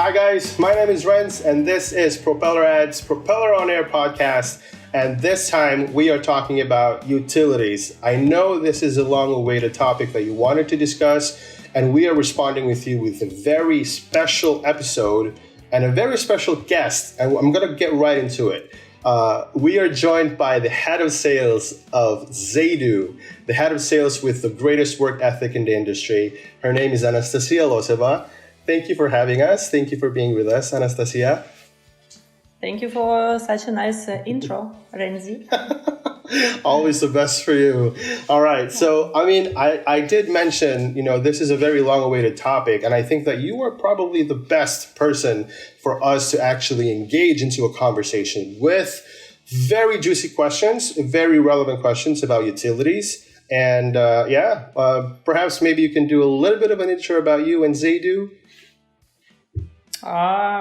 Hi guys, my name is Renz and this is PropellerAds, Propeller On Air podcast. And this time we are talking about utilities. I know this is a long-awaited topic that you wanted to discuss, and we are responding with you with a very special episode and a very special guest. And I'm going to get right into it. We are joined by the head of sales of Zeydoo, the head of sales with the greatest work ethic in the industry. Her name is Anastasia Loseva. Thank you for having us. Thank you for being with us, Anastasia. Thank you for such a nice intro, Renzi. Always the best for you. All right. So, I did mention, this is a very long-awaited topic, and I think that you are probably the best person for us to actually engage into a conversation with very juicy questions, very relevant questions about utilities. And perhaps maybe you can do a little bit of an intro about you and Zeydoo.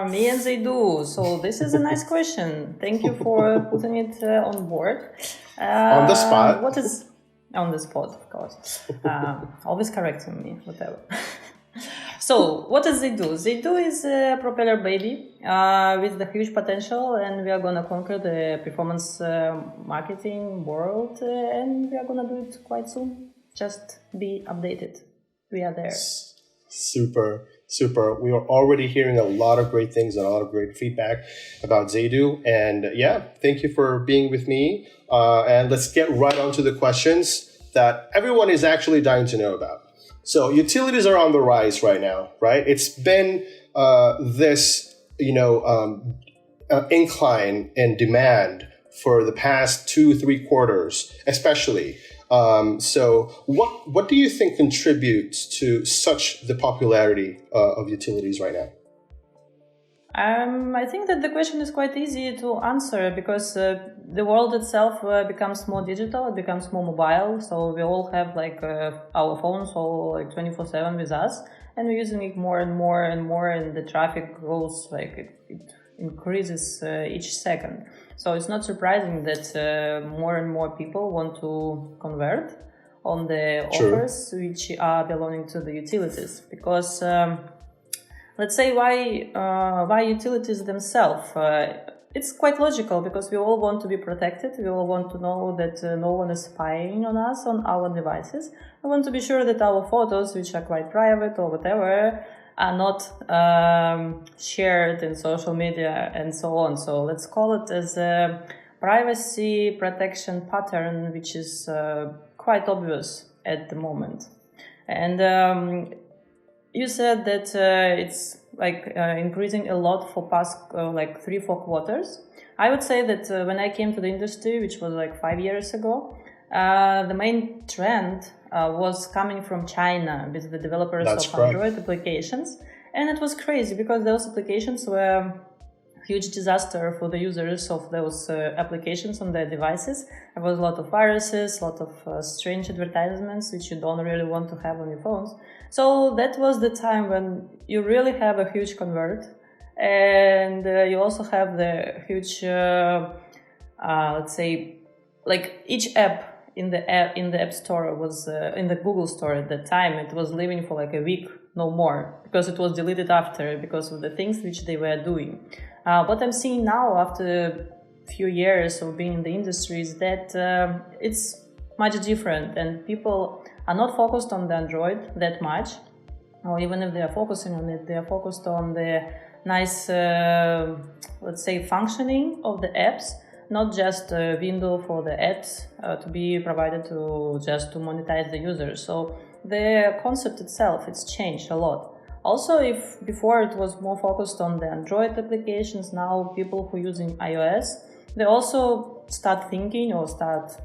Me and Zeydoo. So this is a nice question. Thank you for putting it on board. On the spot. What is on the spot, of course. Always correcting me, whatever. So what is Zeydoo? Zeydoo is a propeller baby with the huge potential, and we are going to conquer the performance marketing world, and we are going to do it quite soon. Just be updated. We are there. Super. We are already hearing a lot of great things and a lot of great feedback about Zeydoo. And thank you for being with me. And let's get right on to the questions that everyone is actually dying to know about. So utilities are on the rise right now, right? It's been this incline in demand for the past 2-3 quarters, especially. So what do you think contributes to such the popularity of utilities right now? I think that the question is quite easy to answer because the world itself becomes more digital, it becomes more mobile. So we all have our phones all 24/7 with us, and we're using it more and more and more, and the traffic grows it increases each second. So it's not surprising that more and more people want to convert on the offers which are belonging to the utilities. Because let's say why utilities themselves? It's quite logical because we all want to be protected. We all want to know that no one is spying on us on our devices. We want to be sure that our photos, which are quite private or whatever, are not shared in social media and so on. So let's call it as a privacy protection pattern, which is quite obvious at the moment. And you said that it's increasing a lot for past 3-4 quarters. I would say that when I came to the industry, which was 5 years ago, the main trend was coming from China with the developers of Android applications. And it was crazy because those applications were a huge disaster for the users of those applications on their devices. There was a lot of viruses, a lot of strange advertisements which you don't really want to have on your phones. So that was the time when you really have a huge convert. And you also have the huge, each app in the App Store was in the Google Store at that time. It was living for a week, no more, because it was deleted after because of the things which they were doing. What I'm seeing now after a few years of being in the industry is that it's much different, and people are not focused on the Android that much, or even if they are focusing on it, they are focused on the nice, functioning of the apps. Not just a window for the ads to be provided to monetize the users. So the concept itself, it's changed a lot. Also, if before it was more focused on the Android applications, now people who are using iOS, they also start thinking or start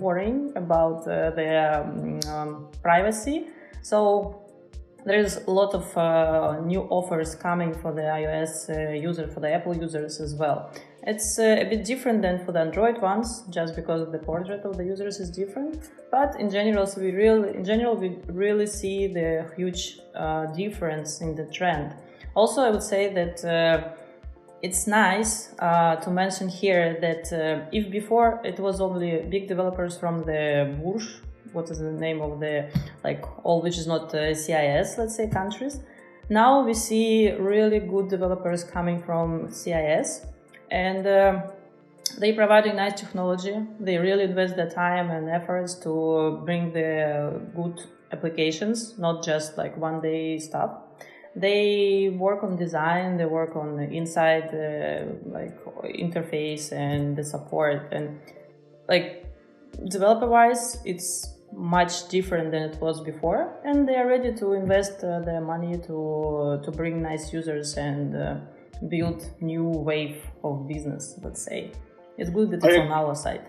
worrying about their privacy. So there is a lot of new offers coming for the iOS user, for the Apple users as well. It's a bit different than for the Android ones, just because the portrait of the users is different. But in general, we really see the huge difference in the trend. Also, I would say that it's nice to mention here that if before it was only big developers from the Burj, what is the name of the all which is not CIS, let's say, countries. Now we see really good developers coming from CIS, and they providing nice technology. They really invest their time and efforts to bring the good applications, not just like one day stuff. They work on design, they work on the inside like interface and the support, and like developer wise it's much different than it was before, and they are ready to invest their money to bring nice users and build new wave of business, let's say. It's good that it's on our side.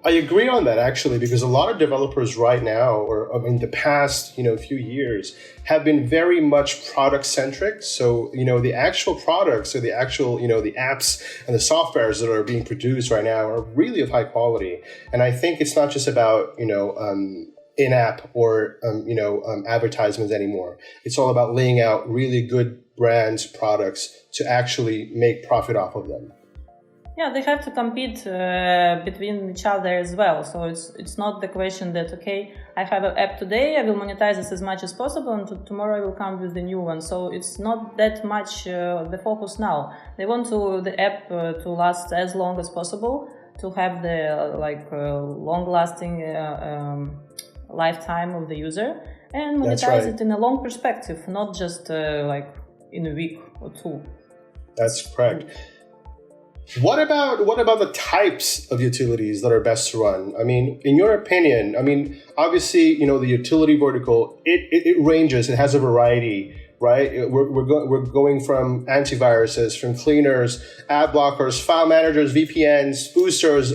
I agree on that, actually, because a lot of developers right now, or in the past, few years, have been very much product centric. So, the actual products or the actual, the apps and the softwares that are being produced right now are really of high quality. And I think it's not just about, in-app or, advertisements anymore. It's all about laying out really good brands, products to actually make profit off of them. Yeah, they have to compete between each other as well. So it's not the question that, okay, I have an app today, I will monetize this as much as possible, and tomorrow I will come with the new one. So it's not that much the focus now. They want the app to last as long as possible, to have the long-lasting lifetime of the user, and monetize it in a long perspective, not just in a week or two. That's correct. What about the types of utilities that are best to run? I mean, in your opinion, obviously, the utility vertical, it ranges, it has a variety, right? We're going from antiviruses, from cleaners, ad blockers, file managers, VPNs, boosters.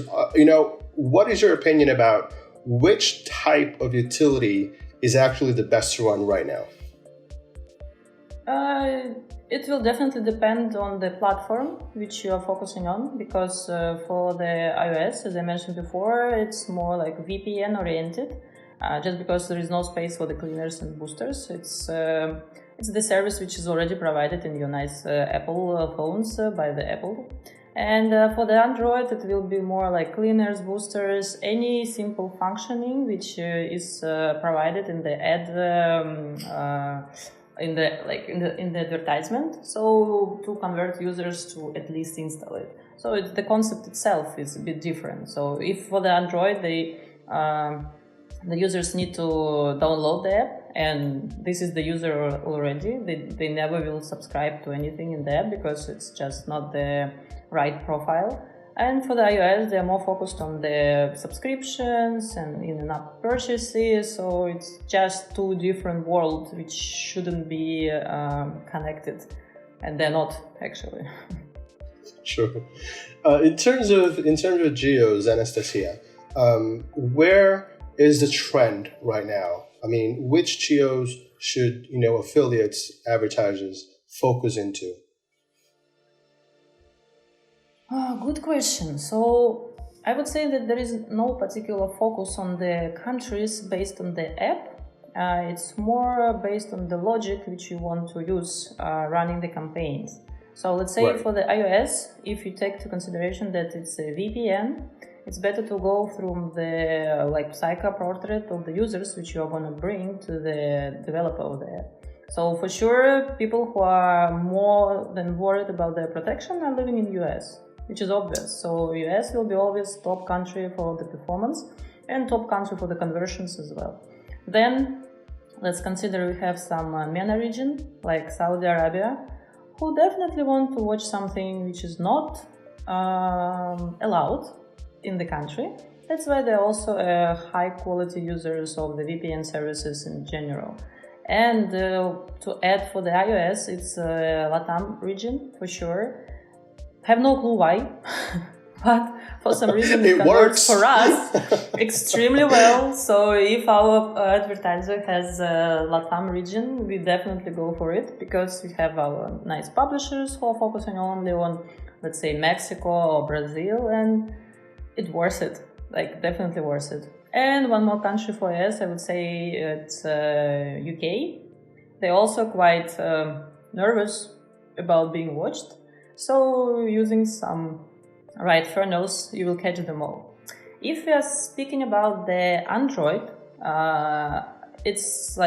What is your opinion about which type of utility is actually the best to run right now? It will definitely depend on the platform which you are focusing on, because for the iOS, as I mentioned before, it's more like VPN oriented, just because there is no space for the cleaners and boosters. It's the service which is already provided in your nice Apple phones by the Apple. And for the Android, it will be more like cleaners, boosters, any simple functioning which is provided in the ad. In the advertisement, so to convert users to at least install it. So the concept itself is a bit different. So if for the Android the users need to download the app, and this is the user already, they never will subscribe to anything in the app because it's just not the right profile. And for the iOS, they're more focused on the subscriptions and in-app purchases. So it's just two different worlds which shouldn't be connected, and they're not actually. Sure. In terms of GEOs, Anastasia, where is the trend right now? Which GEOs should affiliates, advertisers focus into? Good question. So I would say that there is no particular focus on the countries based on the app. It's more based on the logic which you want to use running the campaigns. So let's say for the iOS, if you take into consideration that it's a VPN, it's better to go through the psycho portrait of the users which you are going to bring to the developer of the app. So for sure, people who are more than worried about their protection are living in US, which is obvious. So US will be always top country for the performance and top country for the conversions as well. Then let's consider we have some MENA region like Saudi Arabia, who definitely want to watch something which is not allowed in the country. That's why they're also high quality users of the VPN services in general. And to add for the iOS, it's LATAM region for sure. Have no clue why, but for some reason it works for us extremely well. So if our advertiser has LATAM region, we definitely go for it, because we have our nice publishers who are focusing only on, let's say, Mexico or Brazil, and it's worth it, definitely worth it. And one more country for us, I would say it's UK. They're also quite nervous about being watched. So using some right funnels, you will catch them all. If we are speaking about the Android, it's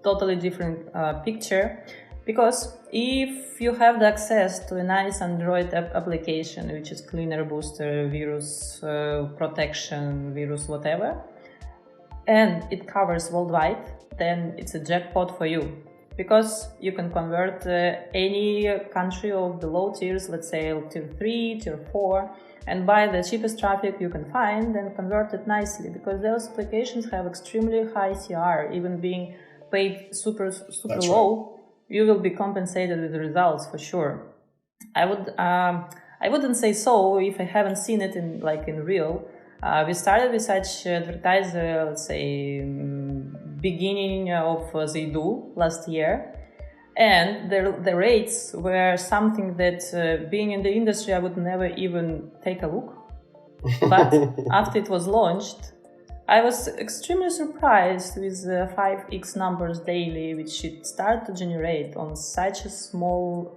totally different picture, Because if you have the access to a nice Android application, which is cleaner booster, virus protection, virus whatever, and it covers worldwide, then it's a jackpot for you. Because you can convert any country of the low tiers, let's say tier 3, tier 4, and buy the cheapest traffic you can find and convert it nicely. Because those applications have extremely high CR, even being paid super That's low. Right. You will be compensated with the results for sure. I wouldn't say so if I haven't seen it in real. We started with such advertiser, let's say, beginning of Zeydoo last year, and the rates were something that, being in the industry, I would never even take a look. But after it was launched, I was extremely surprised with 5x numbers daily, which it started to generate on such a small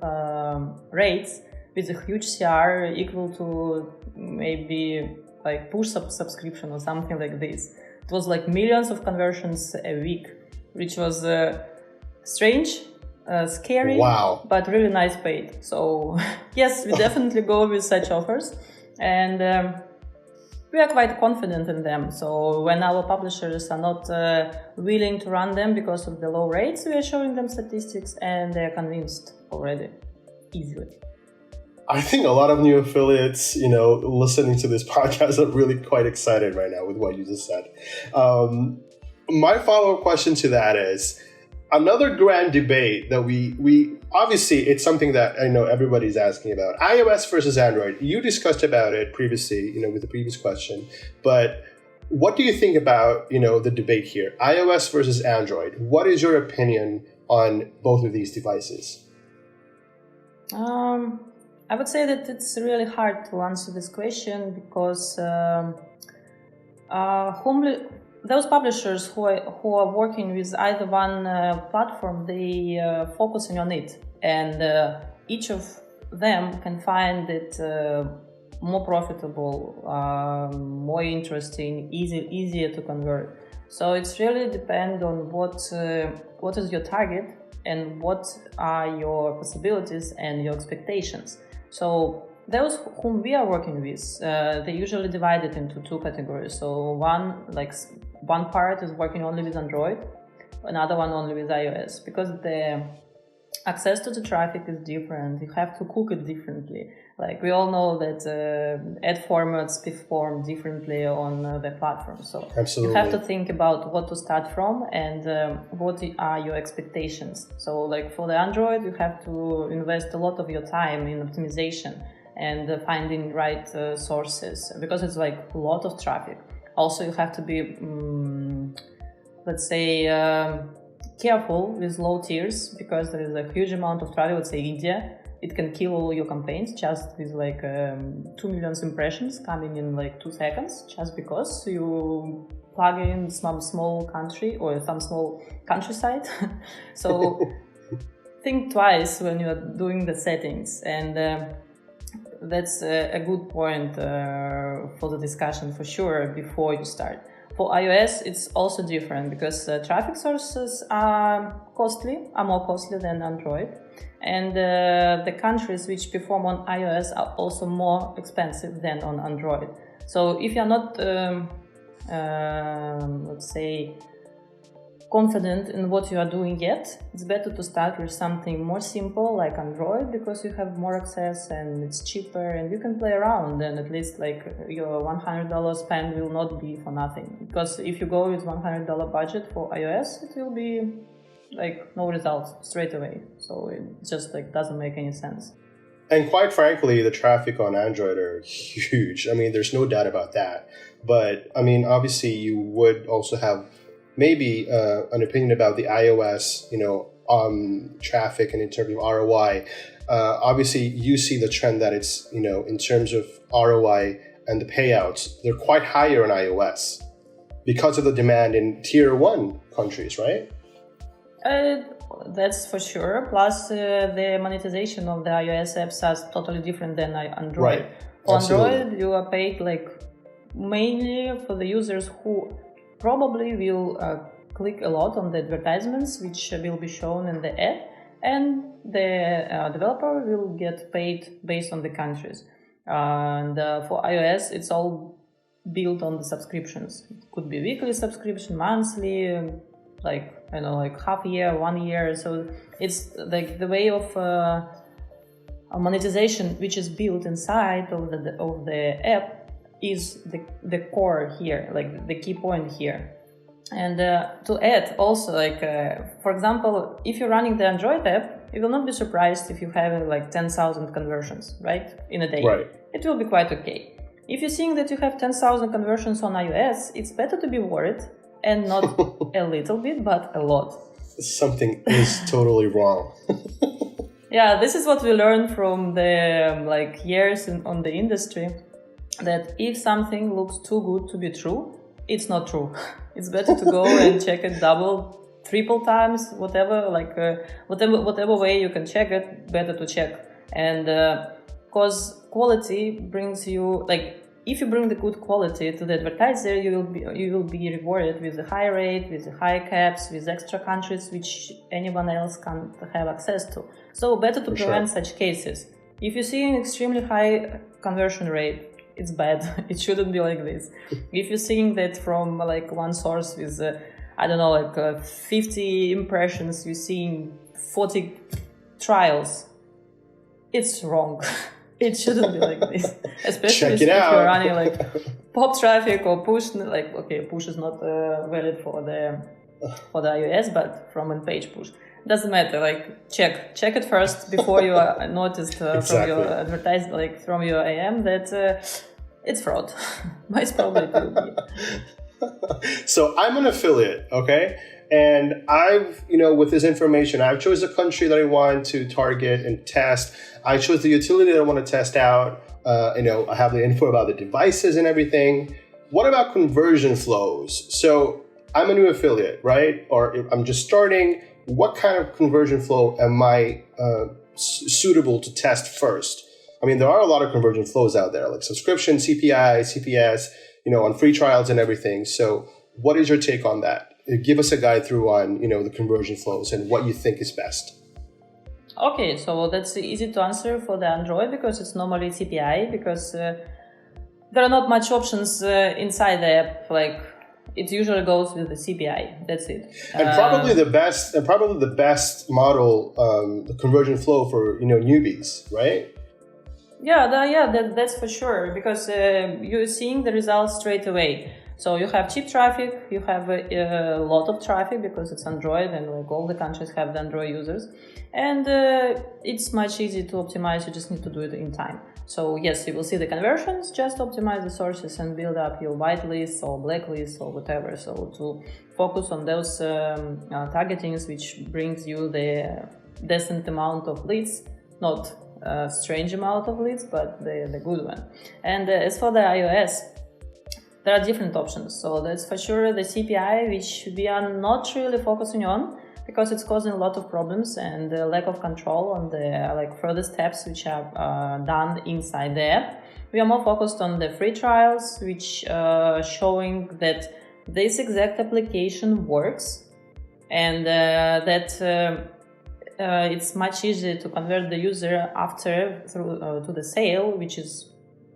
rates with a huge CR equal to maybe like push subscription or something like this. It was like millions of conversions a week, which was strange, scary, wow, but really nice paid. So yes, we definitely go with such offers, and we are quite confident in them. So when our publishers are not willing to run them because of the low rates, we are showing them statistics and they are convinced already, easily. I think a lot of new affiliates, listening to this podcast are really quite excited right now with what you just said. My follow-up question to that is, another grand debate that we obviously, it's something that I know everybody's asking about. iOS versus Android. You discussed about it previously, with the previous question. But what do you think about, the debate here? iOS versus Android. What is your opinion on both of these devices? I would say that it's really hard to answer this question because those publishers who are working with either one platform, they focusing on it, and each of them can find it more profitable, more interesting, easier to convert. So it's really depend on what is your target and what are your possibilities and your expectations. So those whom we are working with, they usually divide it into two categories. So one part is working only with Android, another one only with iOS, because the access to the traffic is different. You have to cook it differently. Like we all know that ad formats perform differently on the platform. So absolutely, you have to think about what to start from and what are your expectations. So like for the Android, you have to invest a lot of your time in optimization and finding right sources, because it's like a lot of traffic. Also, you have to be, let's say, careful with low tiers, because there is a huge amount of traffic. Let's say India, it can kill all your campaigns just with 2 million impressions coming in 2 seconds, just because you plug in some small country or some small countryside. So think twice when you are doing the settings, and that's a good point for the discussion for sure before you start. For iOS, it's also different because traffic sources are more costly than Android, and the countries which perform on iOS are also more expensive than on Android. So if you're not, let's say, confident in what you are doing yet, it's better to start with something more simple like Android, because you have more access and it's cheaper and you can play around, and at least your $100 spend will not be for nothing. Because if you go with $100 budget for iOS, it will be no results straight away. So it just doesn't make any sense. And quite frankly, the traffic on Android are huge. I mean, there's no doubt about that. But I mean, obviously you would also have maybe an opinion about the iOS, traffic and in terms of ROI. Obviously, you see the trend that it's, in terms of ROI and the payouts, they're quite higher on iOS because of the demand in tier 1 countries, right? That's for sure. Plus, the monetization of the iOS apps are totally different than Android. Right. For Absolutely. Android, you are paid mainly for the users who probably will click a lot on the advertisements which will be shown in the ad, and the developer will get paid based on the countries. And for iOS, it's all built on the subscriptions. It could be weekly subscription, monthly, like half year, 1 year. So it's like the way of monetization which is built inside of the app is the core here, like the key point here. And to add also, for example, if you're running the Android app, you will not be surprised if you have 10,000 conversions, right, in a day. Right. It will be quite okay. If you're seeing that you have 10,000 conversions on iOS, it's better to be worried, and not a little bit, but a lot. Something is totally wrong. Yeah, this is what we learned from the years on the industry, that if something looks too good to be true, it's not true. It's better to go and check it double, triple times, whatever way you can check it, better to check. And because quality brings you, if you bring the good quality to the advertiser, you will be rewarded with a high rate, with high caps, with extra countries which anyone else can't have access to. So better to prevent such cases. If you see an extremely high conversion rate, it's bad. It shouldn't be like this. If you're seeing that from one source with 50 impressions, you're seeing 40 trials, it's wrong. It shouldn't be like this. Especially if you're running pop traffic or push. Push is not valid for the iOS, but from a page push. Doesn't matter. Check it first before you are noticed from your advertisement, from your AM, that it's fraud. Most probably it will be. So I'm an affiliate, okay? And I've, with this information, I've chosen a country that I want to target and test. I chose the utility that I want to test out. I have the info about the devices and everything. What about conversion flows? So I'm a new affiliate, right? Or if I'm just starting. What kind of conversion flow am I suitable to test first? I mean, there are a lot of conversion flows out there, like subscription, CPI, CPS, on free trials and everything. So what is your take on that? Give us a guide through on, the conversion flows and what you think is best. Okay, so that's easy to answer for the Android because it's normally CPI, because there are not much options inside the app, it usually goes with the CPI. That's it. And probably the best model, the conversion flow for newbies, right? That's for sure, because you're seeing the results straight away. So you have cheap traffic, you have a lot of traffic because it's Android, and all the countries have the Android users, and it's much easier to optimize. You just need to do it in time. So yes, you will see the conversions. Just optimize the sources and build up your whitelist or blacklist or whatever. So to focus on those targetings which brings you the decent amount of leads, not a strange amount of leads, but the good one. And as for the iOS, there are different options. So that's for sure the CPI, which we are not really focusing on because it's causing a lot of problems and lack of control on the further steps which are done inside the app. We are more focused on the free trials, which showing that this exact application works, and that it's much easier to convert the user after through to the sale, which is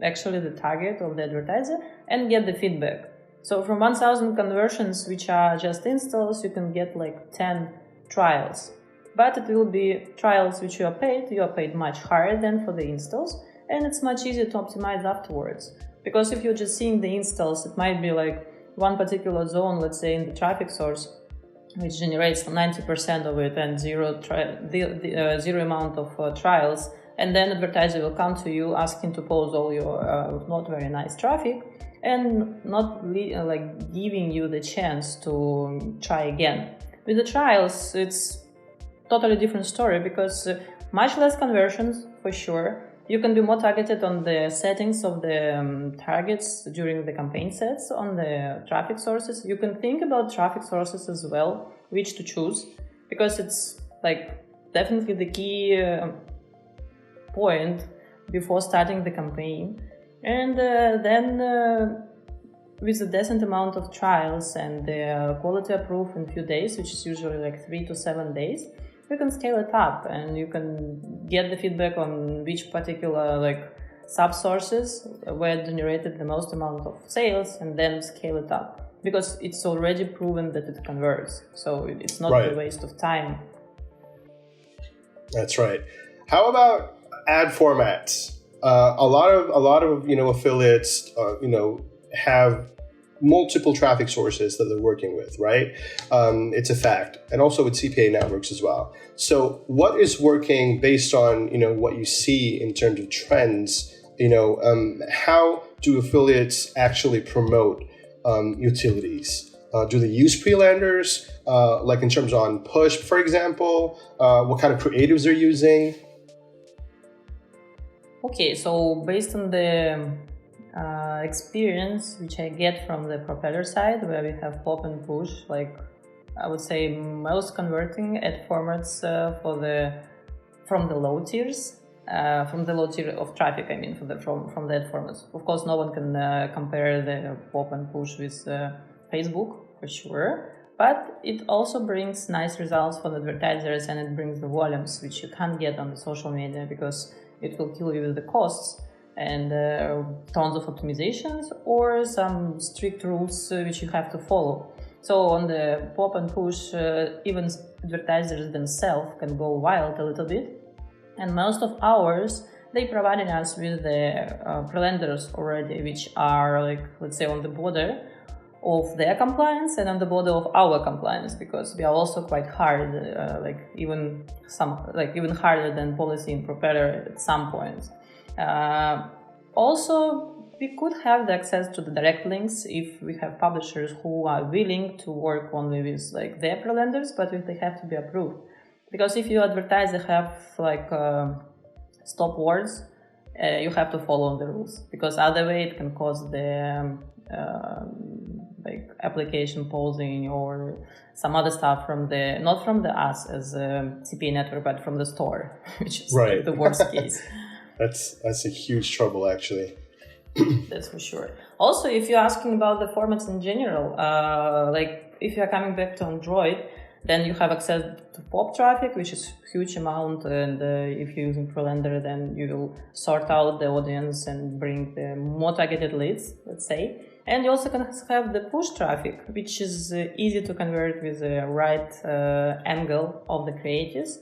actually the target of the advertiser, and get the feedback. So from 1,000 conversions, which are just installs, you can get 10 trials. But it will be trials which you are paid much higher than for the installs, and it's much easier to optimize afterwards. Because if you're just seeing the installs, it might be one particular zone, let's say in the traffic source, which generates 90% of it and zero amount of trials. And then advertiser will come to you asking to pause all your not very nice traffic and not giving you the chance to try again. With the trials, it's totally different story because much less conversions for sure. You can be more targeted on the settings of the targets during the campaign sets on the traffic sources. You can think about traffic sources as well, which to choose, because it's definitely the key point before starting the campaign. And then with a decent amount of trials and quality approved in few days, which is usually 3 to 7 days, you can scale it up, and you can get the feedback on which particular sub-sources where generated the most amount of sales, and then scale it up, because it's already proven that it converts. So it's not a waste of time. That's right. How about ad formats? A lot of affiliates have multiple traffic sources that they're working with, right? It's a fact, and also with CPA networks as well. So what is working based on what you see in terms of trends? How do affiliates actually promote utilities? Do they use pre-landers, like in terms on push, for example? What kind of creatives they're using? Okay, so based on the experience which I get from the Propeller side, where we have pop and push, I would say most converting ad formats from the low tiers, from the low tier of traffic. I mean, from the ad formats. Of course, no one can compare the pop and push with Facebook for sure, but it also brings nice results for the advertisers, and it brings the volumes which you can't get on the social media, because it will kill you with the costs and tons of optimizations or some strict rules which you have to follow. So on the pop and push, even advertisers themselves can go wild a little bit. And most of ours, they provided us with the pre-landers already, which are let's say on the border of their compliance and on the border of our compliance, because we are also quite hard, even harder than policy in Propeller at some points. Also, we could have the access to the direct links if we have publishers who are willing to work only with their pre-landers, but if they have to be approved. Because if you advertise, they have stop words, you have to follow the rules, because other way it can cause the application pausing or some other stuff not from the us as a CPA network, but from the store, which is the worst case. That's a huge trouble, actually. That's for sure. Also, if you're asking about the formats in general, if you're coming back to Android, then you have access to pop traffic, which is huge amount, and if you're using ProLender, then you will sort out the audience and bring the more targeted leads, let's say. And you also can have the push traffic, which is easy to convert with the right angle of the creatives.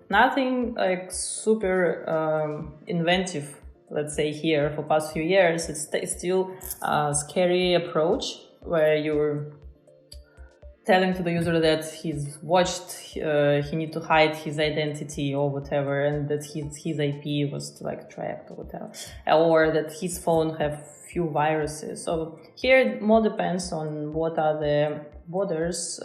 Nothing super inventive, let's say, here for past few years. It's still a scary approach where you're telling to the user that he's watched, he need to hide his identity or whatever, and that his IP was tracked or whatever, or that his phone have few viruses. So here it more depends on what are the borders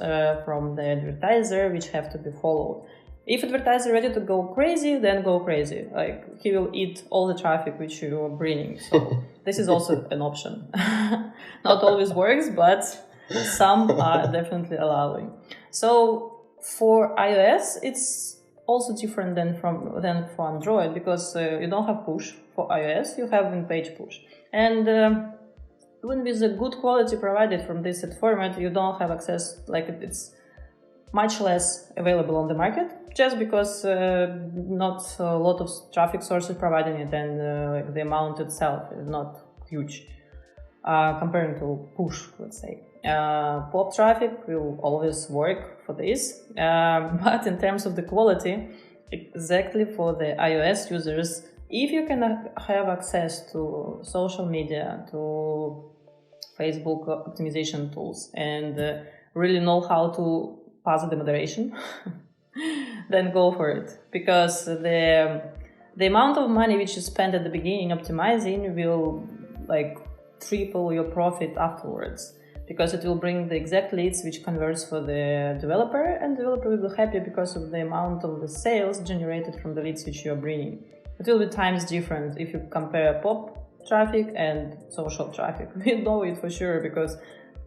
from the advertiser which have to be followed. If advertiser ready to go crazy, then go crazy. He will eat all the traffic which you are bringing. So this is also an option. Not always works, but some are definitely allowing. So for iOS, it's also different than for Android, because you don't have push for iOS, you have in-page push. And even with the good quality provided from this ad format, you don't have access, it's much less available on the market, just because not a lot of traffic sources providing it, and the amount itself is not huge comparing to push, let's say. Pop traffic will always work for this, but in terms of the quality, exactly for the iOS users, if you can have access to social media, to Facebook optimization tools, and really know how to pass the moderation, then go for it. Because the amount of money which you spend at the beginning optimizing will triple your profit afterwards, because it will bring the exact leads which converts for the developer, and the developer will be happy because of the amount of the sales generated from the leads which you are bringing. It will be times different if you compare pop traffic and social traffic. We know it for sure, because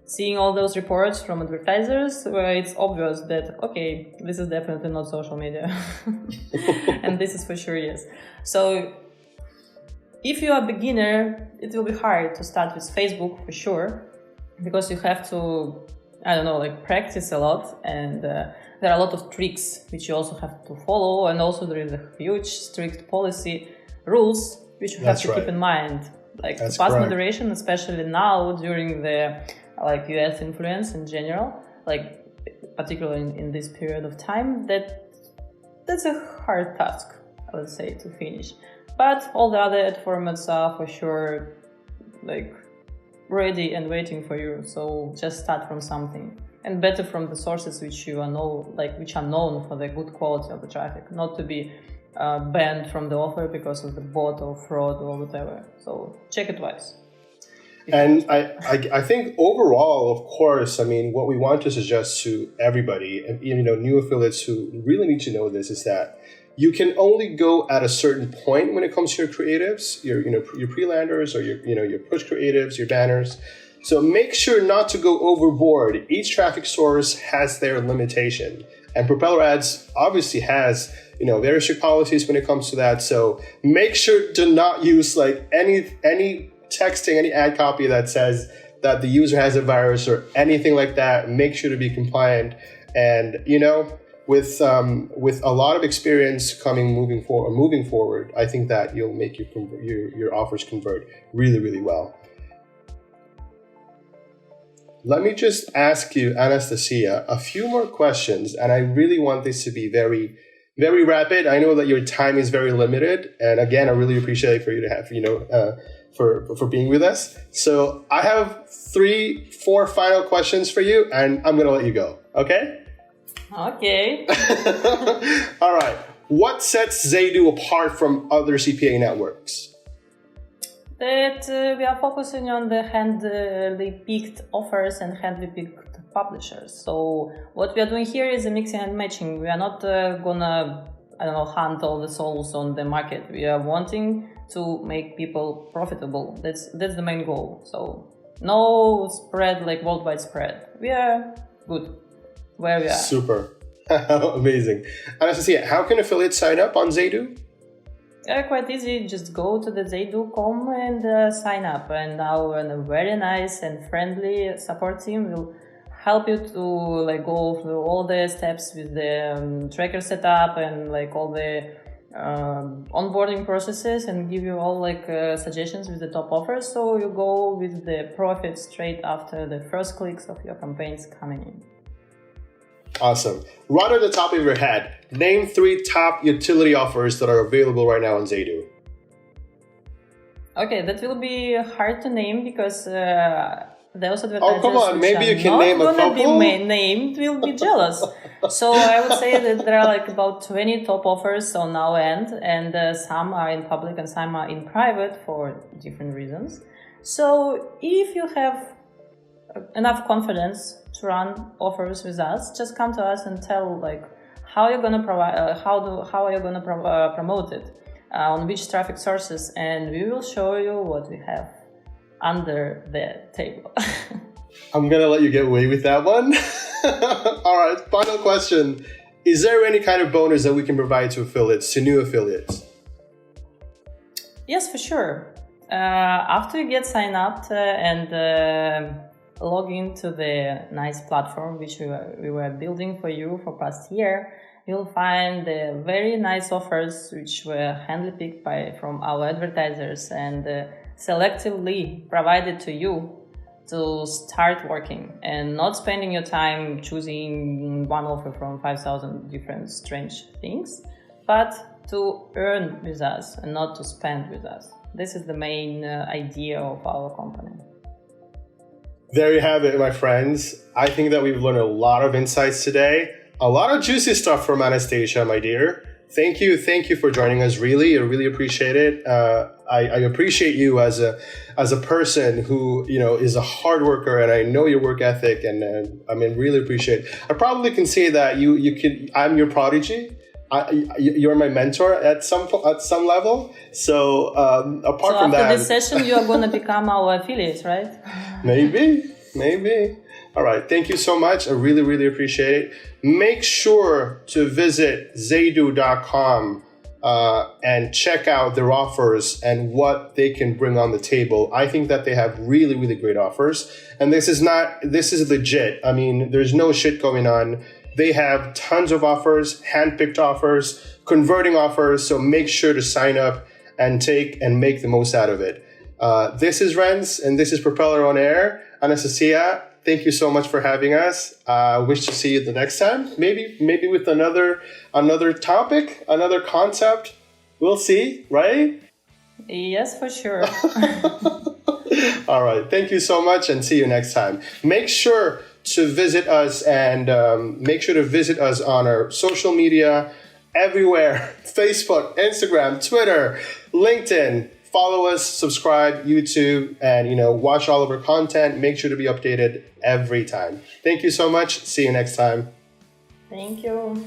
seeing all those reports from advertisers, where it's obvious that, okay, this is definitely not social media. And this is for sure, yes. So if you are a beginner, it will be hard to start with Facebook for sure, because you have to practice a lot, and there are a lot of tricks which you also have to follow, and also there is a huge strict policy rules which you have to keep in mind, like the pass moderation, especially now during the US influence in general, particularly in this period of time, that's a hard task, I would say, to finish. But all the other ad formats are for sure ready and waiting for you. So just start from something, and better from the sources which are known for the good quality of the traffic, not to be banned from the offer because of the bot or fraud or whatever. So check it twice. And I think overall, of course, what we want to suggest to everybody, and new affiliates who really need to know this, is that you can only go at a certain point when it comes to your creatives, your pre-landers or your push creatives, your banners. So make sure not to go overboard. Each traffic source has their limitation, and PropellerAds obviously has very strict policies when it comes to that. So make sure to not use any texting, any ad copy that says that the user has a virus or anything like that. Make sure to be compliant, and with a lot of experience moving forward, I think that you'll make your offers convert really, really well. Let me just ask you, Anastasia, a few more questions, and I really want this to be very, very rapid. I know that your time is very limited, and again, I really appreciate for you to have for being with us. So I have 3-4 final questions for you, and I'm gonna let you go. Okay? Okay. All right. What sets Zeydoo apart from other CPA networks? That we are focusing on the handily picked offers and handily picked publishers. So what we are doing here is a mixing and matching. We are not gonna, hunt all the souls on the market. We are wanting to make people profitable. That's the main goal. So no spread worldwide spread. We are good where we are. Super. Amazing. Anastasia, how can affiliates sign up on Zeydoo? Quite easy. Just go to the Zeydoo.com and sign up. And our very nice and friendly support team will help you to go through all the steps with the tracker setup and all the onboarding processes, and give you all suggestions with the top offers, so you go with the profit straight after the first clicks of your campaigns coming in. Awesome. Right at the top of your head, name 3 top utility offers that are available right now on Zeydoo. Okay, that will be hard to name because those advertisers. Oh, come on, maybe you can name a couple. Not gonna be named will be jealous. So I would say that there are about 20 top offers on our end, and some are in public and some are in private for different reasons. So if you have enough confidence to run offers with us, just come to us and tell how you're gonna provide, how are you gonna promote it, on which traffic sources, and we will show you what we have under the table. I'm gonna let you get away with that one. All right, final question. Is there any kind of bonus that we can provide to affiliates, to new affiliates? Yes, for sure. After you get signed up and log into the nice platform which we were building for you for past year, you'll find the very nice offers which were handily picked from our advertisers and selectively provided to you to start working and not spending your time choosing one offer from 5,000 different strange things, but to earn with us and not to spend with us. This is the main idea of our company. There you have it, my friends. I think that we've learned a lot of insights today. A lot of juicy stuff from Anastasia, my dear. Thank you for joining us. I really appreciate it. I appreciate you as a person who is a hard worker, and I know your work ethic, and really appreciate it. I probably can say that I'm your prodigy. You're my mentor at some level. So apart from that, after this session, you are going to become our affiliates, right? Maybe. All right. Thank you so much. I really, really appreciate it. Make sure to visit Zeydoo.com and check out their offers and what they can bring on the table. I think that they have really, really great offers. And this is legit. I mean, there's no shit going on. They have tons of offers, handpicked offers, converting offers. So make sure to sign up and take and make the most out of it. This is Renz, and this is Propeller On Air. Anastasia, thank you so much for having us. Wish to see you the next time. Maybe with another topic, another concept. We'll see, right? Yes, for sure. All right. Thank you so much, and see you next time. Make sure to visit us and make sure to visit us on our social media everywhere: Facebook, Instagram, Twitter, LinkedIn. Follow us, subscribe, YouTube, and watch all of our content. Make sure to be updated every time. Thank you so much. See you next time. Thank you.